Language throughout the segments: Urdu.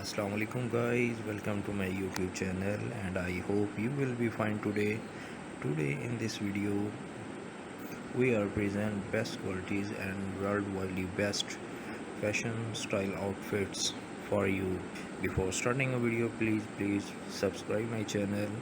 Assalamu alaikum guys, welcome to my YouTube channel and I hope you will be fine today. Today in this video we are present best qualities and worldwide best fashion style outfits for you. Before starting a video please subscribe my channel.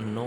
9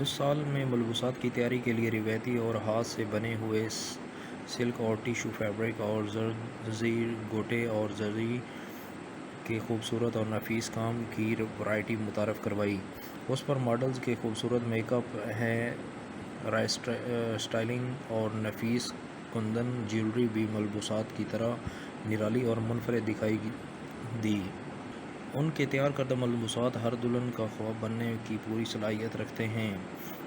اس سال میں ملبوسات کی تیاری کے لیے روایتی اور ہاتھ سے بنے ہوئے سلک اور ٹیشو فیبرک اور زرزی گوٹے اور زری کے خوبصورت اور نفیس کام کی ورائٹی متعارف کروائی۔ اس پر ماڈلز کے خوبصورت میک اپ ہے، اسٹائلنگ اور نفیس کندن جیولری بھی ملبوسات کی طرح نرالی اور منفرد دکھائی دی۔ ان کے تیار کردہ ملبوسات ہر دلہن کا خواب بننے کی پوری صلاحیت رکھتے ہیں۔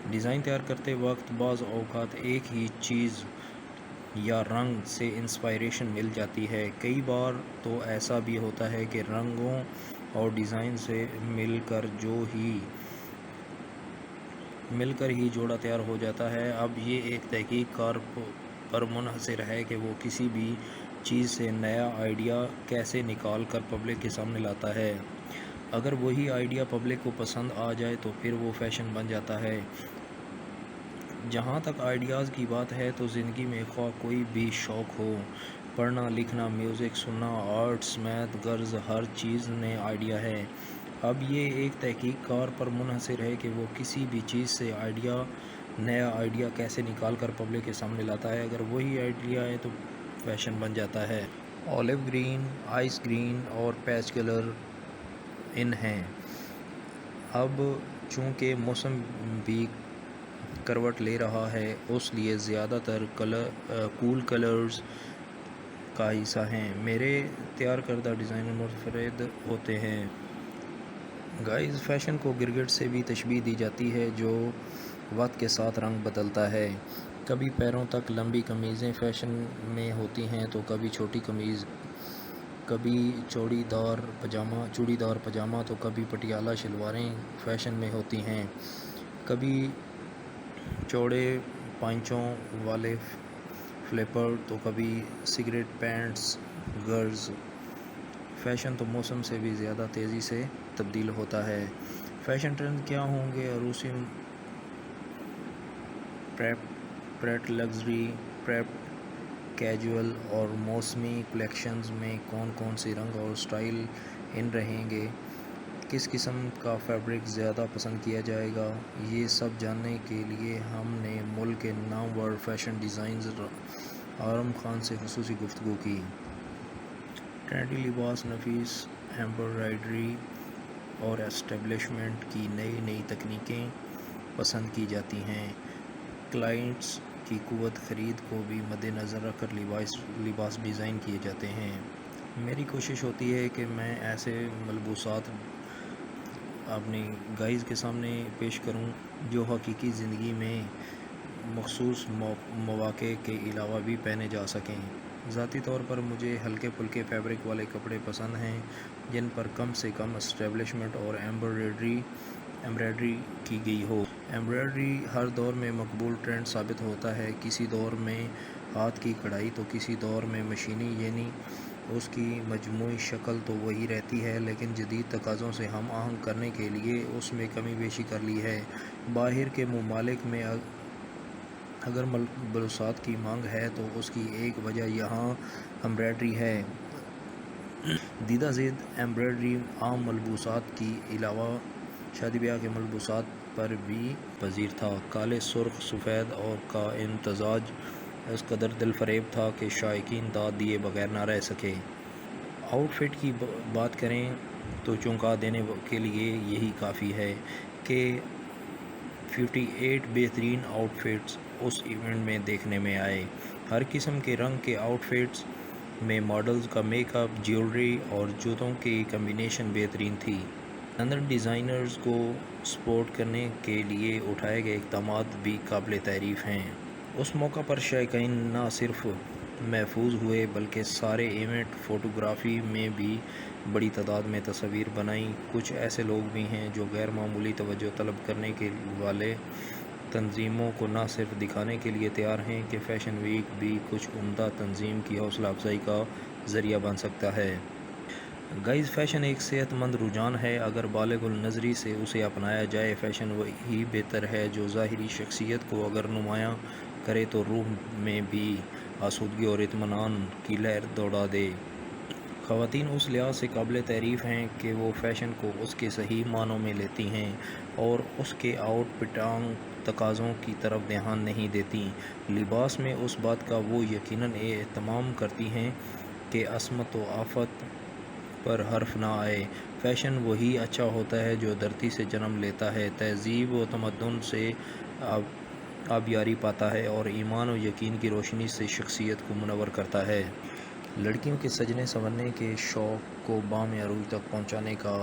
ڈیزائن تیار کرتے وقت بعض اوقات ایک ہی چیز یا رنگ سے انسپائریشن مل جاتی ہے، کئی بار تو ایسا بھی ہوتا ہے کہ رنگوں اور ڈیزائن سے مل کر ہی جوڑا تیار ہو جاتا ہے۔ اب یہ ایک تحقیق کار پر منحصر ہے کہ وہ کسی بھی چیز سے نیا آئیڈیا کیسے نکال کر پبلک کے سامنے لاتا ہے۔ اگر وہی آئیڈیا پبلک کو پسند آ جائے تو پھر وہ فیشن بن جاتا ہے۔ جہاں تک آئیڈیاز کی بات ہے تو زندگی میں خواہ کوئی بھی شوق ہو، پڑھنا، لکھنا، میوزک سننا، آرٹس، میتھ، غرض ہر چیز میں آئیڈیا ہے۔ اب یہ ایک تحقیق کار پر منحصر ہے کہ وہ کسی بھی چیز سے نیا آئیڈیا کیسے نکال کر پبلک کے سامنے لاتا ہے۔ اگر وہی آئیڈیا ہے تو فیشن بن جاتا ہے۔ اولیو گرین، آئس گرین اور پیچ کلر ان ہیں۔ اب چونکہ موسم بھی کروٹ لے رہا ہے، اس لیے زیادہ تر کول کلرز کا حصہ ہیں۔ میرے تیار کردہ ڈیزائن منفرد ہوتے ہیں۔ گائز، فیشن کو گرگٹ سے بھی تشبیہ دی جاتی ہے جو وقت کے ساتھ رنگ بدلتا ہے۔ کبھی پیروں تک لمبی قمیضیں فیشن میں ہوتی ہیں تو کبھی چھوٹی قمیض، کبھی چوڑی دار پاجامہ تو کبھی پٹیالہ شلواریں فیشن میں ہوتی ہیں، کبھی چوڑے پائچوں والے فلیپر تو کبھی سگریٹ پینٹس۔ غرض فیشن تو موسم سے بھی زیادہ تیزی سے تبدیل ہوتا ہے۔ فیشن ٹرینڈ کیا ہوں گے؟ عروسی پریپ لگژری، پریپ کیجول اور موسمی کلیکشنز میں کون سے رنگ اور سٹائل ان رہیں گے؟ کس قسم کا فیبرک زیادہ پسند کیا جائے گا؟ یہ سب جاننے کے لیے ہم نے ملک کے نامور فیشن ڈیزائنر آرم خان سے خصوصی گفتگو کی۔ ٹرینڈی لباس، نفیس ایمبرائڈری اور اسٹیبلشمنٹ کی نئی تکنیکیں پسند کی جاتی ہیں۔ کلائنٹس کی قوت خرید کو بھی مد نظر رکھ کر لباس ڈیزائن کیے جاتے ہیں۔ میری کوشش ہوتی ہے کہ میں ایسے ملبوسات اپنی گائز کے سامنے پیش کروں جو حقیقی زندگی میں مخصوص مواقع کے علاوہ بھی پہنے جا سکیں۔ ذاتی طور پر مجھے ہلکے پھلکے فیبرک والے کپڑے پسند ہیں جن پر کم سے کم اسٹیبلشمنٹ اور ایمبرائڈری کی گئی ہو۔ ایمبرائڈری ہر دور میں مقبول ٹرینڈ ثابت ہوتا ہے، کسی دور میں ہاتھ کی کڑھائی تو کسی دور میں مشینی، یعنی اس کی مجموعی شکل تو وہی رہتی ہے لیکن جدید تقاضوں سے ہم آہنگ کرنے کے لیے اس میں کمی بیشی کر لی ہے۔ باہر کے ممالک میں اگر ملبوسات کی مانگ ہے تو اس کی ایک وجہ یہاں ایمبرائڈری ہے۔ دیدہ زید ایمبرائڈری عام ملبوسات کے علاوہ شادی بیاہ کے ملبوسات پر بھی پذیر تھا۔ کالے، سرخ، سفید اور کا امتزاج اس قدر دل فریب تھا کہ شائقین داد دیے بغیر نہ رہ سکے۔ آؤٹ فٹ کی بات کریں تو چونکا دینے کے لیے یہی کافی ہے کہ 58 بہترین آؤٹ فٹس اس ایونٹ میں دیکھنے میں آئے۔ ہر قسم کے رنگ کے آؤٹ فٹس میں ماڈلز کا میک اپ، جیولری اور جوتوں کی کمبینیشن بہترین تھی۔ لندن ڈیزائنرز کو سپورٹ کرنے کے لیے اٹھائے گئے اقدامات بھی قابل تعریف ہیں۔ اس موقع پر شائقین نہ صرف محظوظ ہوئے بلکہ سارے ایونٹ فوٹوگرافی میں بھی بڑی تعداد میں تصاویر بنائیں۔ کچھ ایسے لوگ بھی ہیں جو غیر معمولی توجہ طلب کرنے والے تنظیموں کو نہ صرف دکھانے کے لیے تیار ہیں کہ فیشن ویک بھی کچھ عمدہ تنظیم کی حوصلہ افزائی کا ذریعہ بن سکتا ہے۔ گائز، فیشن ایک صحت مند رجحان ہے۔ اگر بالغ النظری سے اسے اپنایا جائے، فیشن وہی بہتر ہے جو ظاہری شخصیت کو اگر نمایاں کرے تو روح میں بھی آسودگی اور اطمینان کی لہر دوڑا دے۔ خواتین اس لحاظ سے قابل تعریف ہیں کہ وہ فیشن کو اس کے صحیح معنوں میں لیتی ہیں اور اس کے آؤٹ فٹنگ تقاضوں کی طرف دھیان نہیں دیتی۔ لباس میں اس بات کا وہ یقیناً اہتمام کرتی ہیں کہ عصمت و آفت پر حرف نہ آئے۔ فیشن وہی اچھا ہوتا ہے جو دھرتی سے جنم لیتا ہے، تہذیب و تمدن سے آبیاری پاتا ہے اور ایمان و یقین کی روشنی سے شخصیت کو منور کرتا ہے۔ لڑکیوں کے سجنے سنورنے کے شوق کو بام عروج تک پہنچانے کا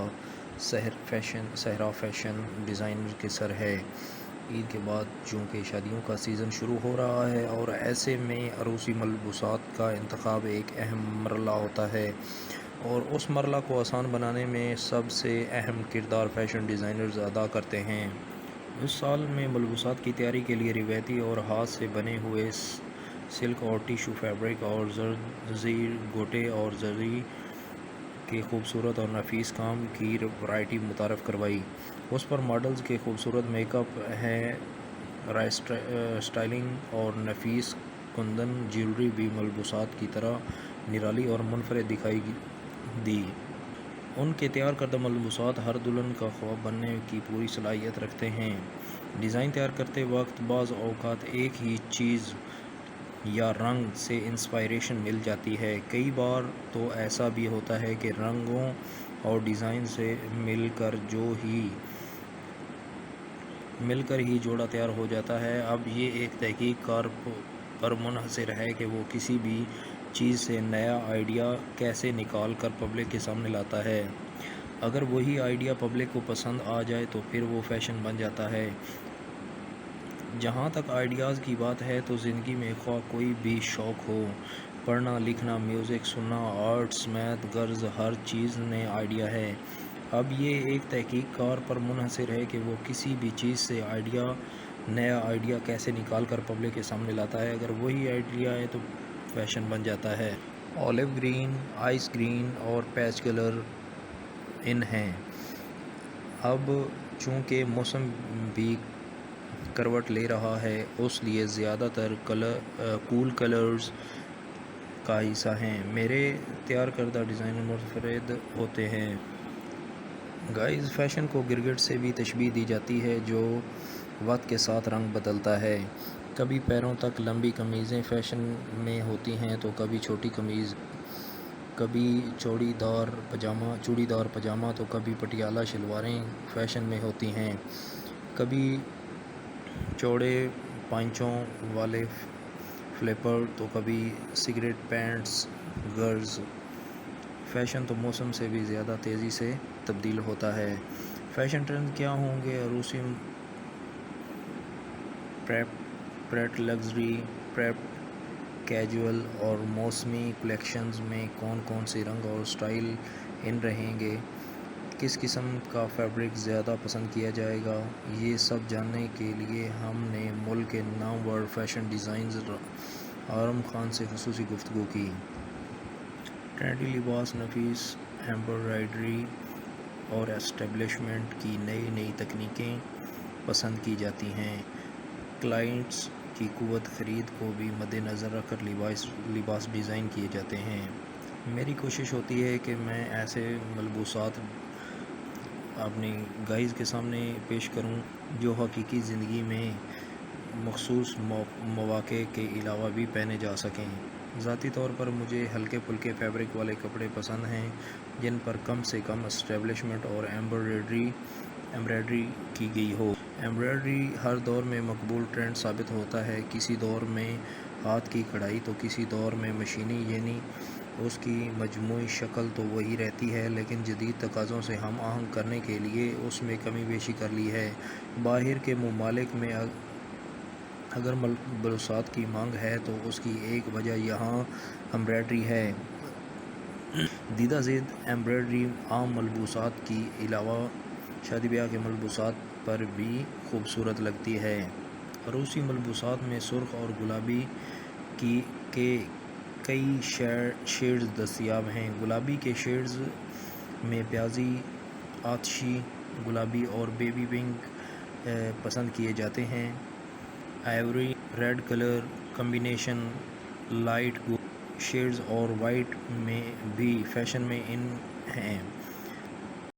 صحرا فیشن ڈیزائنر کے سر ہے۔ عید کے بعد چونکہ شادیوں کا سیزن شروع ہو رہا ہے اور ایسے میں عروسی ملبوسات کا انتخاب ایک اہم مرحلہ ہوتا ہے، اور اس مرحلہ کو آسان بنانے میں سب سے اہم کردار فیشن ڈیزائنرز ادا کرتے ہیں۔ اس سال میں ملبوسات کی تیاری کے لیے روایتی اور ہاتھ سے بنے ہوئے سلک اور ٹیشو فیبرک اور زرزیر گوٹے اور زری کے خوبصورت اور نفیس کام کی ورائٹی متعارف کروائی۔ اس پر ماڈلز کے خوبصورت میک اپ، ہیئر اسٹائلنگ اور نفیس کندن جیولری بھی ملبوسات کی طرح نرالی اور منفرد دکھائی دی۔ ان کے تیار کردہ ملبوسات ہر دلہن کا خواب بننے کی پوری صلاحیت رکھتے ہیں۔ ڈیزائن تیار کرتے وقت بعض اوقات ایک ہی چیز یا رنگ سے انسپائریشن مل جاتی ہے، کئی بار تو ایسا بھی ہوتا ہے کہ رنگوں اور ڈیزائن سے مل کر ہی جوڑا تیار ہو جاتا ہے۔ اب یہ ایک تحقیق کار پر منحصر ہے کہ وہ کسی بھی چیز سے نیا آئیڈیا کیسے نکال کر پبلک کے سامنے لاتا ہے۔ اگر وہی آئیڈیا پبلک کو پسند آ جائے تو پھر وہ فیشن بن جاتا ہے۔ جہاں تک آئیڈیاز کی بات ہے تو زندگی میں خواہ کوئی بھی شوق ہو، پڑھنا، لکھنا، میوزک سننا، آرٹس، میتھ، غرض ہر چیز نئے آئیڈیا ہے۔ اب یہ ایک تحقیق کار پر منحصر ہے کہ وہ کسی بھی چیز سے نیا آئیڈیا کیسے نکال کر پبلک کے سامنے لاتا ہے۔ اگر وہی آئیڈیا ہے تو فیشن بن جاتا ہے۔ اولیو گرین، آئس گرین اور پیچ کلر ان ہیں۔ اب چونکہ موسم بھی کروٹ لے رہا ہے، اس لیے زیادہ تر کول کلرز کا حصہ ہیں۔ میرے تیار کردہ ڈیزائن منفرد ہوتے ہیں۔ گائز، فیشن کو گرگٹ سے بھی تشبیہ دی جاتی ہے جو وقت کے ساتھ رنگ بدلتا ہے۔ کبھی پیروں تک لمبی قمیضیں فیشن میں ہوتی ہیں تو کبھی چھوٹی قمیض، کبھی چوڑی دار پاجامہ تو کبھی پٹیالہ شلواریں فیشن میں ہوتی ہیں، کبھی چوڑے پائچوں والے فلیپر تو کبھی سگریٹ پینٹس۔ غرض فیشن تو موسم سے بھی زیادہ تیزی سے تبدیل ہوتا ہے۔ فیشن ٹرینڈ کیا ہوں گے؟ عروسی پریپ لگژری، پریپ کیجول اور موسمی کلیکشنز میں کون کون سے رنگ اور سٹائل ان رہیں گے؟ کس قسم کا فیبرک زیادہ پسند کیا جائے گا؟ یہ سب جاننے کے لیے ہم نے ملک کے نامور فیشن ڈیزائنر عارم خان سے خصوصی گفتگو کی۔ ٹرینڈی لباس، نفیس ایمبرائڈری اور اسٹیبلشمنٹ کی نئی تکنیکیں پسند کی جاتی ہیں۔ کلائنٹس کی قوت خرید کو بھی مد نظر رکھ کر لباس ڈیزائن کیے جاتے ہیں۔ میری کوشش ہوتی ہے کہ میں ایسے ملبوسات اپنی گائز کے سامنے پیش کروں جو حقیقی زندگی میں مخصوص مواقع کے علاوہ بھی پہنے جا سکیں۔ ذاتی طور پر مجھے ہلکے پھلکے فیبرک والے کپڑے پسند ہیں جن پر کم سے کم اسٹیبلشمنٹ اور ایمبرائڈری کی گئی ہو۔ ایمبرائڈری ہر دور میں مقبول ٹرینڈ ثابت ہوتا ہے، کسی دور میں ہاتھ کی کڑھائی تو کسی دور میں مشینی، یعنی اس کی مجموعی شکل تو وہی رہتی ہے لیکن جدید تقاضوں سے ہم آہنگ کرنے کے لیے اس میں کمی بیشی کر لی ہے۔ باہر کے ممالک میں اگر ملبوسات کی مانگ ہے تو اس کی ایک وجہ یہاں ایمبرائڈری ہے۔ دیدہ زید ایمبرائڈری عام ملبوسات کی علاوہ شادی بیاہ کے ملبوسات پر بھی خوبصورت لگتی ہے۔ عروسی ملبوسات میں سرخ اور گلابی کے کئی شیڈز دستیاب ہیں۔ گلابی کے شیڈز میں پیازی، آتشی گلابی اور بیبی پنک پسند کیے جاتے ہیں۔ Ivory red colour combination light shades اور وائٹ میں بھی فیشن میں ان ہیں.